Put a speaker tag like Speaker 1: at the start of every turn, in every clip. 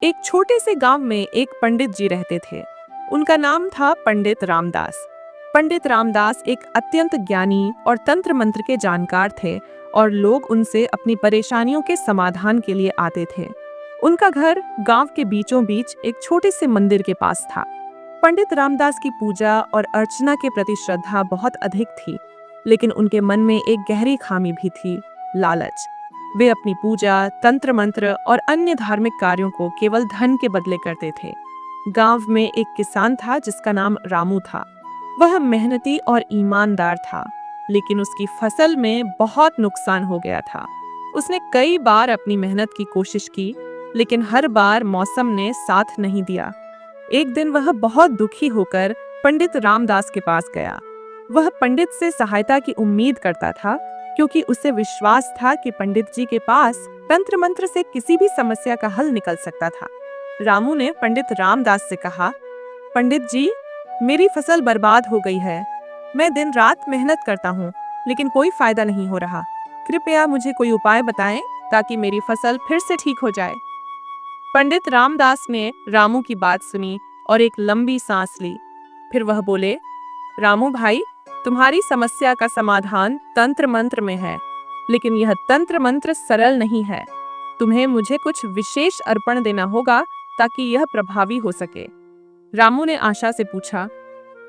Speaker 1: एक छोटे से गांव में एक पंडित जी रहते थे। उनका नाम था पंडित रामदास। पंडित रामदास एक अत्यंत ज्ञानी और तंत्र मंत्र के जानकार थे और लोग उनसे अपनी परेशानियों के समाधान के लिए आते थे। उनका घर गांव के बीचों बीच एक छोटे से मंदिर के पास था। पंडित रामदास की पूजा और अर्चना के प्रति श्रद्धा बहुत अधिक थी, लेकिन उनके मन में एक गहरी खामी भी थी, लालच। वे अपनी पूजा, तंत्र मंत्र और अन्य धार्मिक कार्यों को केवल धन के बदले करते थे। गांव में एक किसान था जिसका नाम रामू था। वह मेहनती और ईमानदार था, लेकिन उसकी फसल में बहुत नुकसान हो गया था। उसने कई बार अपनी मेहनत की कोशिश की, लेकिन हर बार मौसम ने साथ नहीं दिया। एक दिन वह बहुत दुखी होकर पंडित रामदास के पास गया। वह पंडित से सहायता की उम्मीद करता था, क्योंकि उसे विश्वास था कि पंडित जी के पास तंत्र मंत्र से किसी भी समस्या का हल निकल सकता था। रामू ने पंडित रामदास से कहा, पंडित जी, मेरी फसल बर्बाद हो गई है। मैं दिन रात मेहनत करता हूँ, लेकिन कोई फायदा नहीं हो रहा। कृपया मुझे कोई उपाय बताएं ताकि मेरी फसल फिर से ठीक हो जाए। पंडित रामदास ने रामू की बात सुनी और एक लंबी सांस ली। फिर वह बोले, रामू भाई, तुम्हारी समस्या का समाधान तंत्र मंत्र में है, लेकिन यह तंत्र मंत्र सरल नहीं है। तुम्हें मुझे कुछ विशेष अर्पण देना होगा ताकि यह प्रभावी हो सके। रामू ने आशा से पूछा,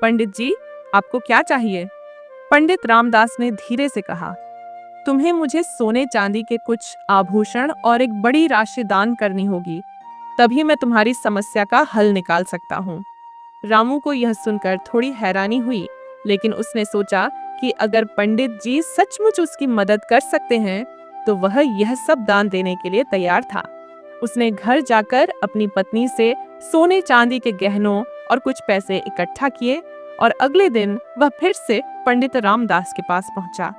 Speaker 1: पंडित जी, आपको क्या चाहिए? पंडित रामदास ने धीरे से कहा, तुम्हें मुझे सोने चांदी के कुछ आभूषण और एक बड़ी राशि दान करनी होगी, तभी मैं तुम्हारी समस्या का हल निकाल सकता हूँ। रामू को यह सुनकर थोड़ी हैरानी हुई, लेकिन उसने सोचा कि अगर पंडित जी सचमुच उसकी मदद कर सकते हैं, तो वह यह सब दान देने के लिए तैयार था। उसने घर जाकर अपनी पत्नी से सोने चांदी के गहनों और कुछ पैसे इकट्ठा किए और अगले दिन वह फिर से पंडित रामदास के पास पहुंचा।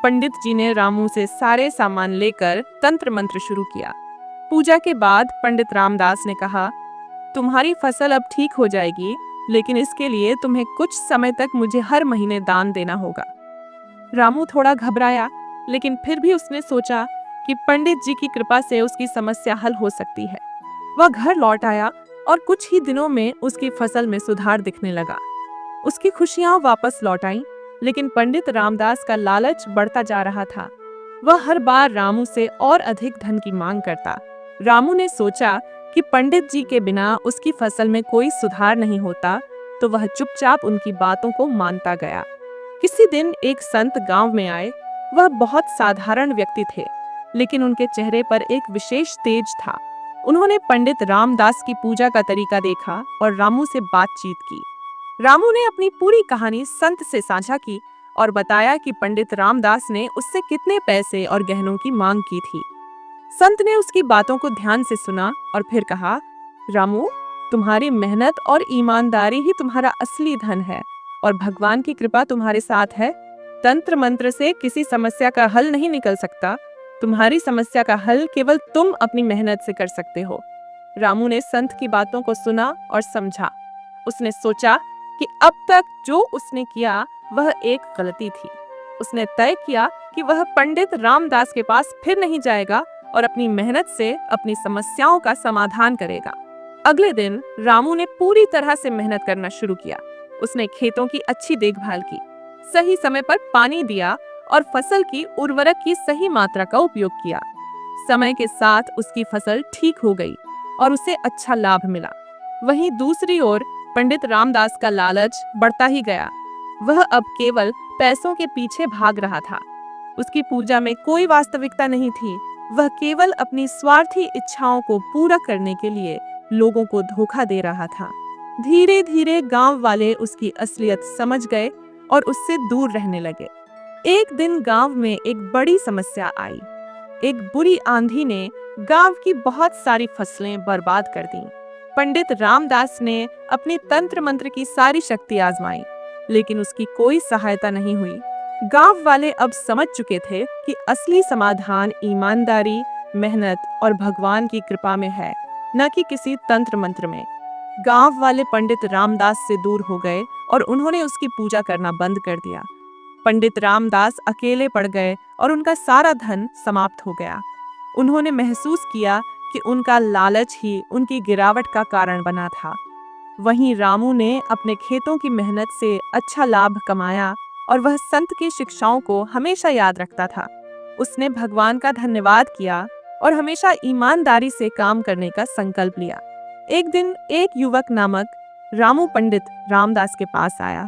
Speaker 1: पंडित जी ने रामू से सारे सामान लेकर तंत्र मंत्र शुरू किया। पूजा के बाद पंडित रामदास ने कहा, तुम्हारी फसल अब ठीक हो जाएगी, लेकिन इसके लिए तुम्हें कुछ समय तक मुझे हर महीने दान देना होगा। रामू थोड़ा घबराया, लेकिन फिर भी उसने सोचा कि पंडित जी की कृपा से उसकी समस्या हल हो सकती है। वह घर लौट आया और कुछ ही दिनों में उसकी फसल में सुधार दिखने लगा। उसकी खुशियां वापस लौट आईं, लेकिन पंडित रामदास का लालच बढ़ता जा रहा था। वह हर बार रामू से और अधिक धन की मांग करता। रामू ने सोचा कि पंडित जी के बिना उसकी फसल में कोई सुधार नहीं होता, तो वह चुपचाप उनकी बातों को मानता गया। किसी दिन एक संत गांव में आए। वह बहुत साधारण व्यक्ति थे, लेकिन उनके चेहरे पर एक विशेष तेज था। उन्होंने पंडित रामदास की पूजा का तरीका देखा और रामू से बातचीत की। रामू ने अपनी पूरी कहानी संत से साझा की और बताया कि पंडित रामदास ने उससे कितने पैसे और गहनों की मांग की थी। संत ने उसकी बातों को ध्यान से सुना और फिर कहा, रामू, तुम्हारी मेहनत और ईमानदारी ही तुम्हारा असली धन है और भगवान की कृपा तुम्हारे साथ है। तंत्र मंत्र से किसी समस्या का हल नहीं निकल सकता। तुम्हारी समस्या का हल केवल तुम अपनी मेहनत से कर सकते हो। रामू ने संत की बातों को सुना और समझा। उसने सोचा कि अब तक जो उसने किया वह एक गलती थी। उसने तय किया कि वह पंडित रामदास के पास फिर नहीं जाएगा और अपनी मेहनत से अपनी समस्याओं का समाधान करेगा। अगले दिन रामू ने पूरी तरह से मेहनत करना शुरू किया। उसने खेतों की अच्छी देखभाल की, सही समय पर पानी दिया और फसल की उर्वरक की सही मात्रा का उपयोग किया। समय के साथ उसकी फसल ठीक हो गई और उसे अच्छा लाभ मिला। वहीं दूसरी ओर पंडित रामदास का लालच बढ़ता ही गया। वह अब केवल पैसों के पीछे भाग रहा था। उसकी पूजा में कोई वास्तविकता नहीं थी। वह केवल अपनी स्वार्थी इच्छाओं को पूरा करने के लिए लोगों को धोखा दे रहा था। धीरे धीरे गांव वाले उसकी असलियत समझ गए और उससे दूर रहने लगे। एक दिन गांव में एक बड़ी समस्या आई। एक बुरी आंधी ने गांव की बहुत सारी फसलें बर्बाद कर दी। पंडित रामदास ने अपनी तंत्र मंत्र की सारी शक्ति आजमाई, लेकिन उसकी कोई सहायता नहीं हुई। गांव वाले अब समझ चुके थे कि असली समाधान ईमानदारी, मेहनत और भगवान की कृपा में है, न कि किसी तंत्र मंत्र में। गांव वाले पंडित रामदास से दूर हो गए और उन्होंने उसकी पूजा करना बंद कर दिया। पंडित रामदास अकेले पड़ गए और उनका सारा धन समाप्त हो गया। उन्होंने महसूस किया कि उनका लालच ही उनकी गिरावट का कारण बना था। वहीं रामू ने अपने खेतों की मेहनत से अच्छा लाभ कमाया और वह संत की शिक्षाओं को हमेशा याद रखता था। उसने भगवान का धन्यवाद किया और हमेशा ईमानदारी से काम करने का संकल्प लिया। एक दिन एक युवक नामक रामू पंडित रामदास के पास आया।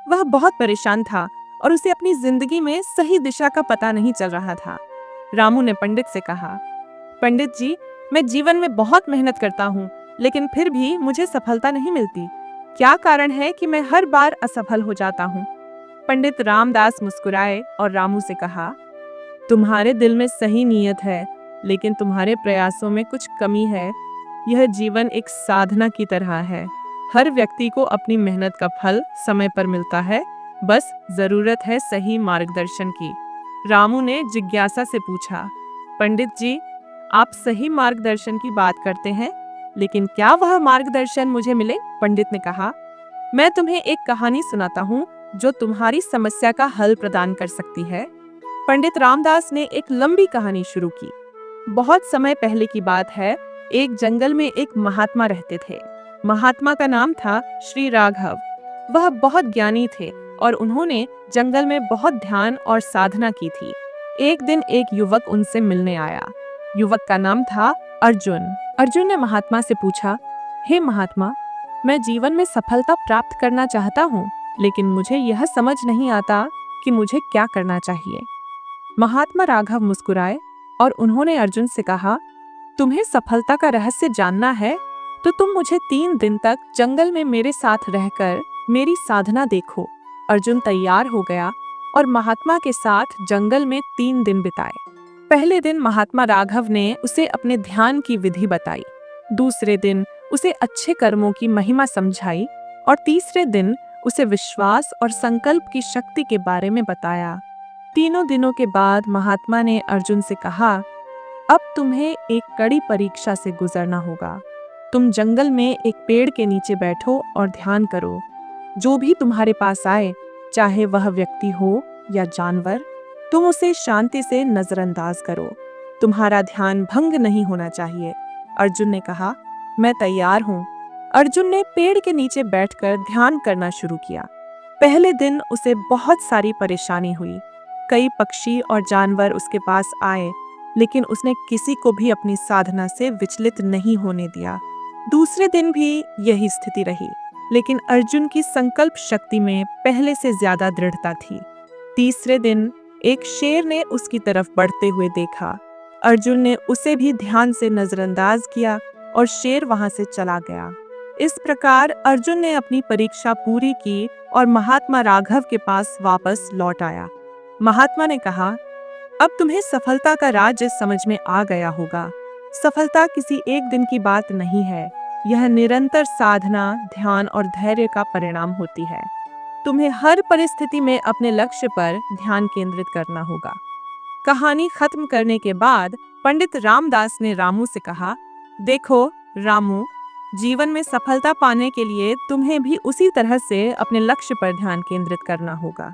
Speaker 1: वह बहुत परेशान था और उसे अपनी जिंदगी में सही दिशा का पता नहीं चल रहा था। रामू ने पंडित से कहा, पंडित जी, मैं जीवन में बहुत मेहनत करता हूँ, लेकिन फिर भी मुझे सफलता नहीं मिलती। क्या कारण है कि मैं हर बार असफल हो जाता हूँ? पंडित रामदास मुस्कुराए और रामू से कहा, तुम्हारे दिल में सही नीयत है, लेकिन तुम्हारे प्रयासों में कुछ कमी है। यह जीवन एक साधना की तरह है। हर व्यक्ति को अपनी मेहनत का फल समय पर मिलता है, बस जरूरत है सही मार्गदर्शन की। रामू ने जिज्ञासा से पूछा, पंडित जी, आप सही मार्गदर्शन की बात करते हैं, लेकिन क्या वह मार्गदर्शन मुझे मिले? पंडित ने कहा, मैं तुम्हें एक कहानी सुनाता हूँ जो तुम्हारी समस्या का हल प्रदान कर सकती है। पंडित रामदास ने एक लंबी कहानी शुरू की। बहुत समय पहले की बात है। एक जंगल में एक महात्मा रहते थे। महात्मा का नाम था श्री राघव। वह बहुत ज्ञानी थे और उन्होंने जंगल में बहुत ध्यान और साधना की थी। एक दिन एक युवक उनसे मिलने आया। युवक का नाम था अर्जुन। अर्जुन ने महात्मा से पूछा, हे महात्मा, मैं जीवन में सफलता प्राप्त करना चाहता हूँ, लेकिन मुझे यह समझ नहीं आता कि मुझे क्या करना चाहिए। महात्मा राघव मुस्कुराए और उन्होंने अर्जुन से कहा, तुम्हें सफलता का रहस्य जानना है तो तुम मुझे 3 दिन तक जंगल में मेरे साथ रहकर मेरी साधना देखो। अर्जुन तैयार हो गया और महात्मा के साथ जंगल में 3 दिन बिताए। पहले दिन महात्मा राघव ने उसे अपने ध्यान की विधि बताई। दूसरे दिन उसे अच्छे कर्मों की महिमा समझाई और तीसरे दिन उसे विश्वास और संकल्प की शक्ति के बारे में बताया। तीनों दिनों के बाद महात्मा ने अर्जुन से कहा, अब तुम्हें एक कड़ी परीक्षा से गुजरना होगा। तुम जंगल में एक पेड़ के नीचे बैठो और ध्यान करो। जो भी तुम्हारे पास आए, चाहे वह व्यक्ति हो या जानवर, तुम उसे शांति से नजरअंदाज करो। तुम्हारा ध्यान भंग नहीं होना चाहिए। अर्जुन ने कहा, मैं तैयार हूँ। अर्जुन ने पेड़ के नीचे बैठकर ध्यान करना शुरू किया। पहले दिन उसे बहुत सारी परेशानी हुई। कई पक्षी और जानवर उसके पास आए, लेकिन उसने किसी को भी अपनी साधना से विचलित नहीं होने दिया। दूसरे दिन भी यही स्थिति रही, लेकिन अर्जुन की संकल्प शक्ति में पहले से ज्यादा दृढ़ता थी। तीसरे दिन एक शेर ने उसकी तरफ बढ़ते हुए देखा। अर्जुन ने उसे भी ध्यान से नजरअंदाज किया और शेर वहां से चला गया। इस प्रकार अर्जुन ने अपनी परीक्षा पूरी की और महात्मा राघव के पास वापस लौट आया। महात्मा ने कहा, अब तुम्हें सफलता का राज समझ में आ गया होगा। सफलता किसी एक दिन की बात नहीं है। यह निरंतर साधना, ध्यान और धैर्य का परिणाम होती है। तुम्हें हर परिस्थिति में अपने लक्ष्य पर ध्यान केंद्रित करना होगा। कहानी खत्म करने के बाद पंडित रामदास ने रामू से कहा, देखो रामू, जीवन में सफलता पाने के लिए तुम्हें भी उसी तरह से अपने लक्ष्य पर ध्यान केंद्रित करना होगा।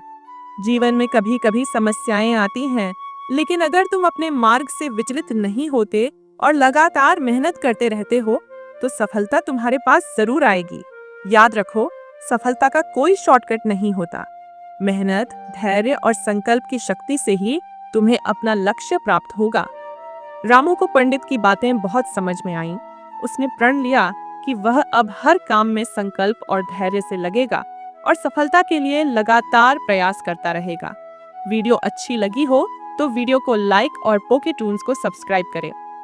Speaker 1: जीवन में कभी कभी समस्याएं आती हैं, लेकिन अगर तुम अपने मार्ग से विचलित नहीं होते और लगातार मेहनत करते रहते हो, तो सफलता तुम्हारे पास जरूर आएगी। याद रखो, सफलता का कोई शॉर्टकट नहीं होता। मेहनत, धैर्य और संकल्प की शक्ति से ही तुम्हें अपना लक्ष्य प्राप्त होगा। रामू को पंडित की बातें बहुत समझ में आईं। उसने प्रण लिया कि वह अब हर काम में संकल्प और धैर्य से लगेगा और सफलता के लिए लगातार प्रयास करता रहेगा। वीडियो अच्छी लगी हो तो वीडियो को लाइक और पोकेटून्स को सब्सक्राइब करें।